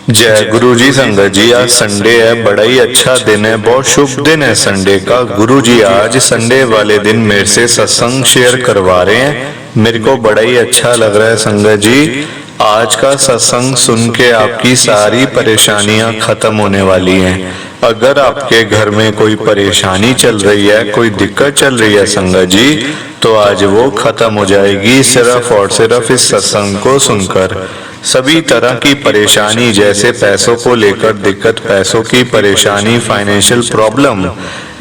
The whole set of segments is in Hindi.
जय गुरु जी। संगत जी, आज संडे है, बड़ा ही अच्छा दिन है, बहुत शुभ दिन है संडे का। गुरु जी आज संडे वाले दिन मेरे से सत्संग शेयर करवा रहे हैं। मेरे को बड़ा ही अच्छा लग रहा है संगत जी। आज का सत्संग सुन के आपकी सारी परेशानियां खत्म होने वाली हैं। अगर आपके घर में कोई परेशानी चल रही है, कोई दिक्कत चल रही है संगत जी, तो आज वो खत्म हो जाएगी सिर्फ और सिर्फ इस सत्संग को सुनकर। सभी तरह की परेशानी, जैसे पैसों को लेकर दिक्कत, पैसों की परेशानी, फाइनेंशियल प्रॉब्लम,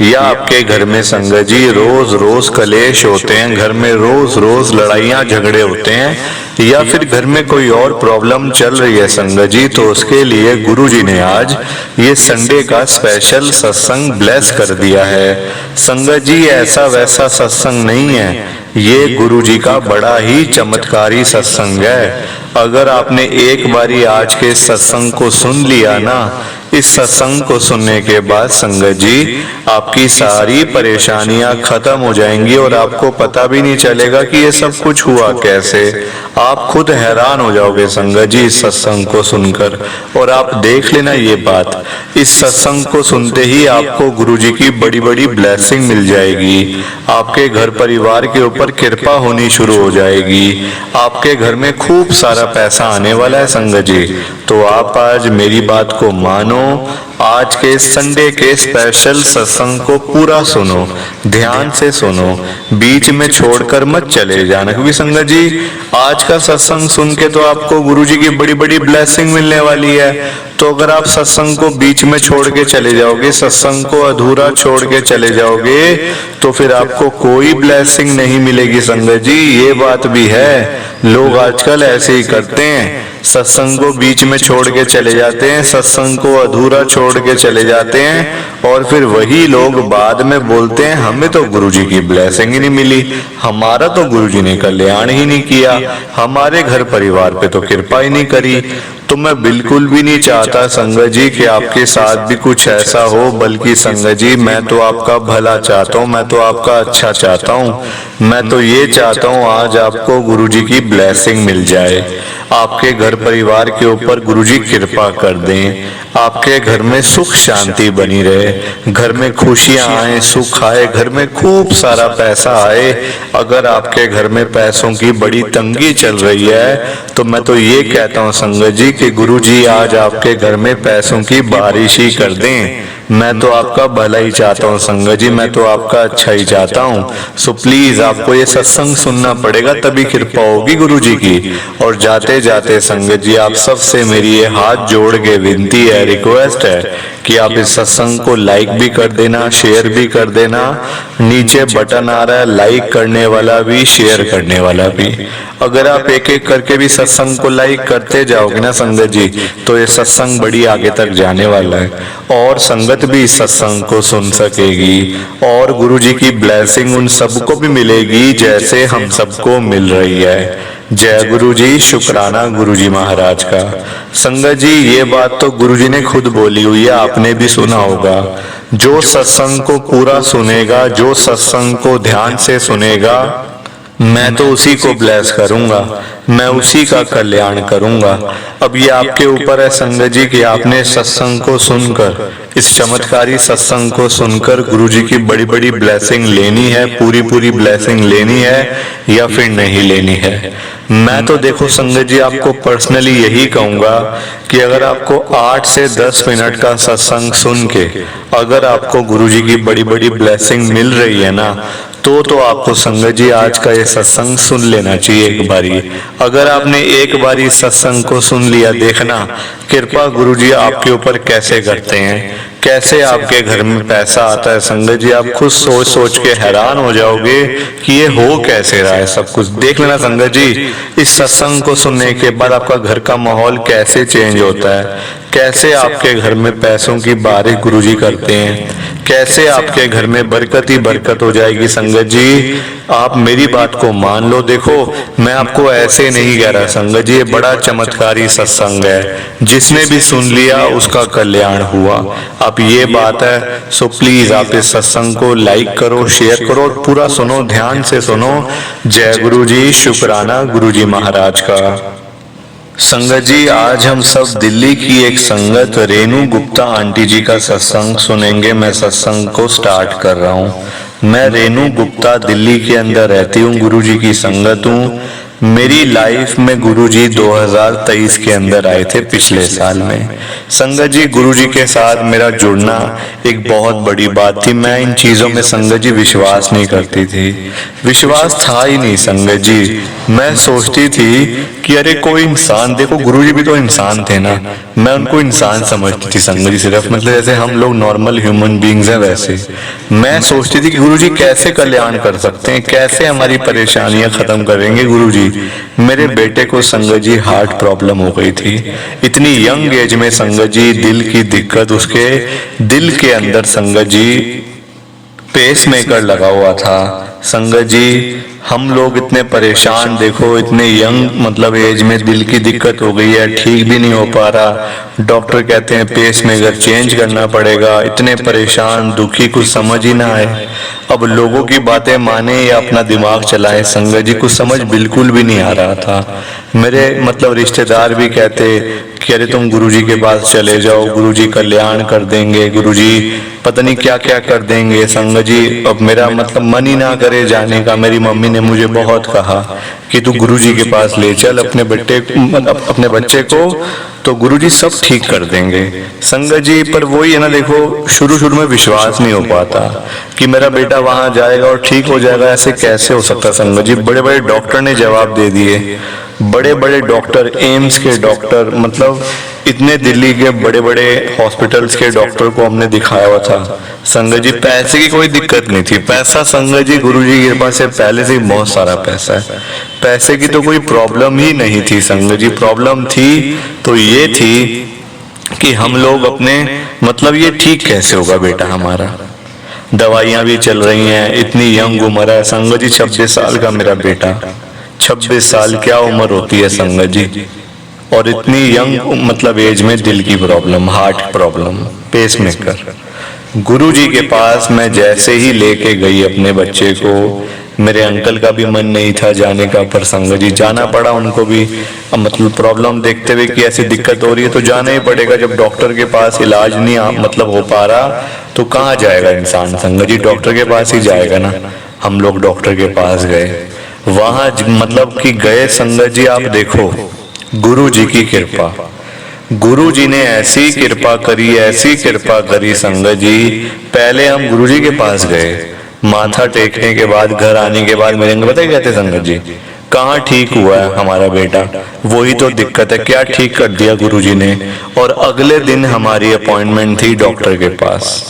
या आपके घर में संगत जी रोज रोज कलेश होते हैं, घर में रोज रोज लड़ाइयाँ झगड़े होते हैं, या फिर घर में कोई और प्रॉब्लम चल रही है संगत जी, तो उसके लिए गुरु जी ने आज ये संडे का स्पेशल सत्संग ब्लेस कर दिया है। संगत जी ऐसा वैसा सत्संग नहीं है, ये गुरु जी का बड़ा ही चमत्कारी सत्संग है। अगर आपने एक बारी आज के सत्संग को सुन लिया ना, इस सत्संग को सुनने के बाद संगत जी आपकी सारी परेशानियां खत्म हो जाएंगी और आपको पता भी नहीं चलेगा कि ये सब कुछ हुआ कैसे। आप खुद हैरान हो जाओगे संगत जी इस सत्संग को सुनकर। और आप देख लेना ये बात, इस सत्संग को सुनते ही आपको गुरु जी की बड़ी बड़ी ब्लेसिंग मिल जाएगी। आपके घर परिवार के ऊपर कृपा होनी शुरू हो जाएगी। आपके घर में खूब सारा पैसा आने वाला है संगत जी। तो आप आज मेरी बात को मानो, आज के संडे के स्पेशल सत्संग को पूरा सुनो, ध्यान से सुनो, बीच में छोड़कर मत चले जाना, क्योंकि संगत जी आज का सत्संग सुन के तो आपको गुरु जी की बड़ी बड़ी ब्लेसिंग मिलने वाली है। तो अगर आप सत्संग को बीच में छोड़ के चले जाओगे, सत्संग को अधूरा छोड़ के चले जाओगे, तो फिर आपको कोई ब्लेसिंग नहीं मिलेगी संगत जी। ये बात भी है, लोग आजकल ऐसे ही करते हैं, सत्संग को बीच में छोड़ के चले जाते हैं, सत्संग को अधूरा छोड़ के चले जाते हैं, और फिर वही लोग बाद में बोलते हैं हमें तो गुरु जी की ब्लेसिंग ही नहीं मिली, हमारा तो गुरु जी ने कल्याण ही नहीं किया, हमारे घर परिवार पे तो कृपा ही नहीं करी। तो मैं बिल्कुल भी नहीं चाहता संगत जी कि आपके साथ भी कुछ ऐसा हो, बल्कि संगत जी मैं तो आपका भला चाहता हूँ, मैं तो आपका अच्छा चाहता हूँ। मैं तो ये चाहता हूँ आज आपको गुरु जी की ब्लेसिंग मिल जाए, आपके घर परिवार के ऊपर गुरु जी कृपा कर दें, आपके घर में सुख शांति बनी रहे, घर में खुशियां आए, सुख आए, घर में खूब सारा पैसा आए। अगर आपके घर में पैसों की बड़ी तंगी चल रही है, तो मैं तो ये कहता हूँ संगत जी कि गुरु जी आज आपके घर में पैसों की बारिश ही कर दें। मैं तो आपका भला ही चाहता हूँ संगत जी, मैं तो आपका अच्छा ही चाहता हूँ। सो प्लीज आपको ये सत्संग सुनना पड़ेगा, तभी कृपा होगी गुरु जी की। और जाते जाते संगत जी आप सबसे मेरी ये हाथ जोड़ के विनती है, रिक्वेस्ट है कि आप इस सत्संग को लाइक भी कर देना, शेयर भी कर देना। नीचे बटन आ रहा है लाइक करने वाला भी, शेयर करने वाला भी। अगर आप एक एक करके भी सत्संग को लाइक करते जाओगे ना संगत जी, तो ये सत्संग बड़ी आगे तक जाने वाला है, और संगत भी इस सत्संग को सुन सकेगी, और गुरु जी की ब्लेसिंग उन सबको भी मिलेगी जैसे हम सबको मिल रही है। जय गुरु जी, शुक्राना गुरु जी महाराज का। संगत जी ये बात तो गुरु जी ने खुद बोली हुई है, आपने भी सुना होगा, जो सत्संग को पूरा सुनेगा, जो सत्संग को ध्यान से सुनेगा, मैं तो उसी को ब्लेस करूंगा, मैं उसी का कल्याण करूंगा। अब ये आपके ऊपर है संगत जी कि आपने सत्संग को सुनकर, इस चमत्कारी सत्संग को सुनकर गुरु जी की बड़ी बड़ी ब्लेसिंग लेनी है, पूरी पूरी ब्लेसिंग लेनी है या फिर नहीं लेनी है। मैं तो देखो संगत जी आपको पर्सनली यही कहूंगा कि अगर आपको 8 से 10 मिनट का सत्संग सुन के अगर आपको गुरु जी की बड़ी बड़ी ब्लेसिंग मिल रही है ना, तो आपको संगत जी आज का ये सत्संग सुन लेना चाहिए एक बारी। अगर आपने एक बारी सत्संग को सुन लिया, देखना कृपा गुरु जी आपके ऊपर कैसे करते हैं, कैसे आपके घर में पैसा आता है। संगत जी आप खुद सोच सोच के हैरान हो जाओगे कि ये हो कैसे रहा है, सब कुछ देख लेना संगत जी। इस सत्संग को सुनने के बाद आपका घर का माहौल कैसे चेंज होता है, कैसे आपके घर में पैसों की बारिश गुरु जी करते हैं, कैसे आपके घर में बरकत ही बरकत हो जाएगी। संगत जी आप मेरी बात को मान लो, देखो मैं आपको ऐसे नहीं कह रहा संगत जी, ये बड़ा चमत्कारी सत्संग है, जिसने भी सुन लिया उसका कल्याण हुआ। अब ये बात है, सो प्लीज आप इस सत्संग को लाइक करो, शेयर करो, पूरा सुनो, ध्यान से सुनो। जय गुरु जी, शुक्राना गुरु जी महाराज का। संगत जी, आज हम सब दिल्ली की एक संगत रेनू गुप्ता आंटी जी का सत्संग सुनेंगे। मैं सत्संग को स्टार्ट कर रहा हूँ। मैं रेनू गुप्ता दिल्ली के अंदर रहती हूँ, गुरुजी की संगत हूँ। मेरी लाइफ में गुरुजी 2023 के अंदर आए थे, पिछले साल में। संगत जी, गुरुजी के साथ मेरा जुड़ना एक बहुत बड़ी बात थी। मैं इन चीजों में संगत जी विश्वास नहीं करती थी, विश्वास था ही नहीं संगत जी। मैं सोचती थी कि अरे कोई इंसान, देखो गुरुजी भी तो इंसान थे ना, मैं उनको इंसान समझती थी संगत जी, सिर्फ मतलब जैसे हम लोग नॉर्मल ह्यूमन बीइंग्स हैं वैसे। मैं सोचती थी कि गुरुजी कैसे कल्याण कर सकते हैं, कैसे हमारी परेशानियां खत्म करेंगे गुरुजी। मेरे बेटे को संगत जी हार्ट प्रॉब्लम हो गई थी, इतनी यंग एज में संगत जी, दिल की दिक्कत, उसके दिल के अंदर संगत जी पेस मेकर लगा हुआ था। संगत जी, हम लोग इतने परेशान, देखो इतने यंग मतलब एज में दिल की दिक्कत हो गई है, ठीक भी नहीं हो पा रहा। डॉक्टर कहते हैं पेस मेकर चेंज करना पड़ेगा। इतने परेशान, दुखी, कुछ समझ ही ना आए। अब लोगों की बातें माने या अपना दिमाग चलाए संगत जी, कुछ समझ बिल्कुल भी नहीं आ रहा था। मेरे मतलब रिश्तेदार भी कहते कि अरे तुम गुरुजी के पास चले जाओ, गुरुजी कल्याण कर देंगे, गुरुजी पता नहीं क्या क्या कर देंगे। संगत जी, अब मेरा मतलब मन ही ना करे जाने का। मेरी मम्मी ने मुझे बहुत कहा कि तू गुरुजी के पास ले चल अपने बच्चे को, तो गुरुजी सब ठीक कर देंगे। संगत जी, पर वही है ना, देखो शुरू शुरू में विश्वास नहीं हो पाता कि मेरा बेटा वहां जाएगा और ठीक हो जाएगा। ऐसे कैसे हो सकता संगत जी? बड़े बड़े डॉक्टर ने जवाब दे दिए, बड़े बड़े डॉक्टर, एम्स के डॉक्टर, मतलब इतने दिल्ली के बड़े बड़े हॉस्पिटल्स के डॉक्टर को हमने दिखाया हुआ था। संगत जी, पैसे की कोई दिक्कत नहीं थी। पैसा संगत जी गुरुजी की कृपा से पहले से ही बहुत सारा पैसा है, पैसे की तो कोई प्रॉब्लम ही नहीं थी संगत जी। प्रॉब्लम थी तो ये थी कि हम लोग अपने मतलब ये ठीक कैसे होगा बेटा हमारा, दवाइयां भी चल रही हैं, इतनी यंग उम्र है संगत जी, 26 साल का मेरा बेटा। 26 साल क्या उम्र होती है संगत जी, और इतनी यंग मतलब एज में दिल की problem, heart problem, pacemaker. गुरु जी के पास मैं जैसे ही लेके गई अपने बच्चे को, मेरे अंकल का भी मन नहीं था जाने का, पर संगत जी जाना पड़ा उनको भी। अब मतलब प्रॉब्लम देखते हुए कि ऐसी दिक्कत हो रही है तो जाना ही पड़ेगा। जब डॉक्टर के पास इलाज नहीं मतलब हो पा रहा तो कहाँ जाएगा इंसान संगत जी, डॉक्टर के पास ही जाएगा ना। हम लोग डॉक्टर के पास गए, वहां मतलब कि गए संगत जी, आप देखो गुरु जी की कृपा, गुरु जी ने ऐसी कृपा करी, ऐसी कृपा करी संगत जी। पहले हम गुरु जी के पास गए, माथा टेकने के बाद घर आने के बाद मेरे अंकल पता है कहते संगत जी, कहाँ ठीक हुआ है हमारा बेटा, वही तो दिक्कत है, क्या ठीक कर दिया गुरु जी ने। और अगले दिन हमारी अपॉइंटमेंट थी डॉक्टर के पास।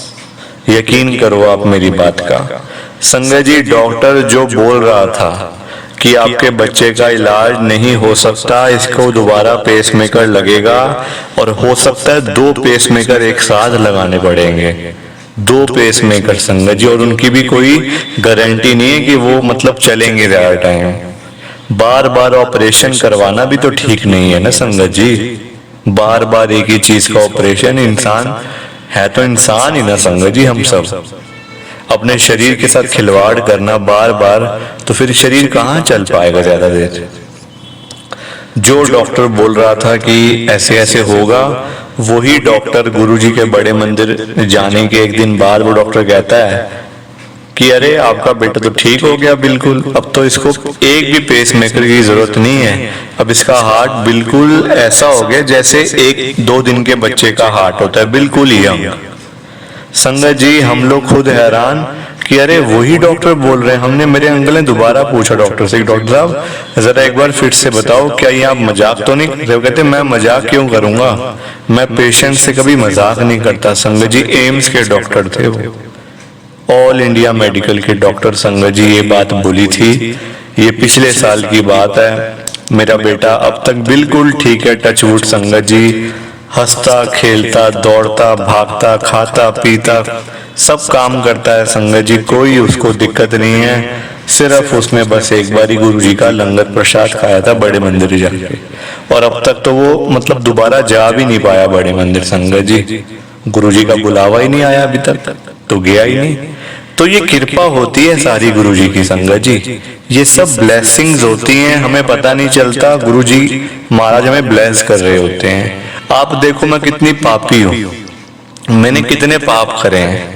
यकीन करो आप मेरी बात का संगत जी, डॉक्टर जो बोल रहा था कि आपके बच्चे का इलाज नहीं हो सकता, इसको दोबारा पेसमेकर लगेगा, और हो सकता है 2 पेसमेकर एक साथ लगाने पड़ेंगे, 2 पेसमेकर संगत जी, और उनकी भी कोई गारंटी नहीं है कि वो मतलब चलेंगे ज्यादा टाइम। बार बार ऑपरेशन करवाना भी तो ठीक नहीं है ना संगत जी, बार बार एक ही चीज का ऑपरेशन, इंसान है तो इंसान ही ना संगत जी। हम सब अपने शरीर के साथ खिलवाड़ करना बार बार, तो फिर शरीर कहाँ चल पाएगा ज्यादा देर। जो डॉक्टर बोल रहा था कि ऐसे ऐसे होगा, वही डॉक्टर गुरुजी के बड़े मंदिर जाने के एक दिन बाद वो डॉक्टर कहता है कि अरे आपका बेटा तो ठीक हो गया बिल्कुल, अब तो इसको एक भी पेसमेकर की जरूरत नहीं है, अब इसका हार्ट बिल्कुल ऐसा हो गया जैसे 1-2 दिन के बच्चे का हार्ट होता है, बिल्कुल यंग। संगत जी, हम लोग खुद हैरान कि अरे वही डॉक्टर बोल रहे हैं। हमने, मेरे अंकल ने दोबारा पूछा डॉक्टर से, डॉक्टर साहब जरा एक बार फिर से बताओ, क्या ये आप मजाक तो नहीं कर रहे हो? कहते मैं मजाक क्यों करूंगा, मैं पेशेंट से कभी मजाक नहीं करता। संगत जी, एम्स के डॉक्टर थे वो, ऑल इंडिया मेडिकल के डॉक्टर संगत जी ये बात बोली थी। ये पिछले साल की बात है। मेरा बेटा अब तक बिल्कुल ठीक है, टचवुड संगत जी, हंसता खेलता दौड़ता भागता खाता पीता सब काम करता है संगत जी, कोई उसको दिक्कत नहीं है। सिर्फ उसने बस एक बारी गुरु जी का लंगर प्रसाद खाया था बड़े मंदिर जाके, और अब तक तो वो मतलब दोबारा जा भी नहीं पाया बड़े मंदिर संगत जी। गुरु जी का बुलावा ही नहीं आया अभी तक, तो गया ही नहीं। तो ये कृपा होती है सारी गुरुजी की संगत जी, ये सब ब्लेसिंग्स होती हैं, हमें पता नहीं चलता। गुरुजी महाराज हमें ब्लेस कर रहे होते हैं। आप देखो मैं कितनी पापी हूँ, मैंने कितने पाप करे हैं।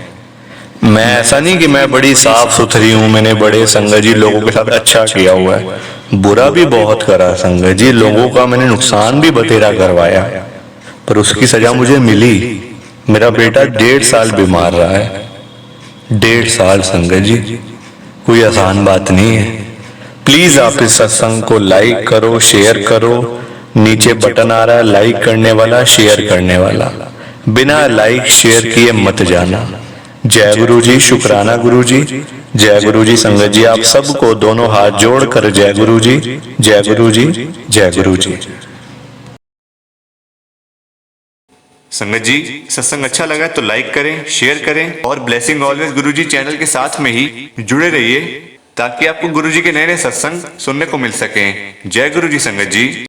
मैं ऐसा नहीं कि मैं बड़ी साफ सुथरी हूँ, मैंने बड़े संगत जी लोगों के साथ अच्छा किया हुआ है, बुरा भी बहुत करा संगत जी, लोगों का मैंने नुकसान भी बतेरा करवाया, पर उसकी सजा मुझे मिली। मेरा बेटा 1.5 साल बीमार रहा है, 1.5 साल संगत जी, कोई आसान बात नहीं है। प्लीज आप इस सत्संग को लाइक करो, शेयर करो। नीचे बटन आ रहा है लाइक करने वाला, शेयर करने वाला, बिना लाइक शेयर किए मत जाना। जय गुरु जी, शुक्राना गुरु जी, जय गुरु जी। संगत जी आप सबको दोनों हाथ जोड़कर जय गुरु जी, जय गुरु जी, जय गुरु जी। संगत जी सत्संग अच्छा लगा तो लाइक करें, शेयर करें और ब्लेसिंग ऑलवेज गुरु जी चैनल के साथ में ही जुड़े रहिए, ताकि आपको गुरु जी के नए नए सत्संग सुनने को मिल सके। जय गुरु जी संगत जी।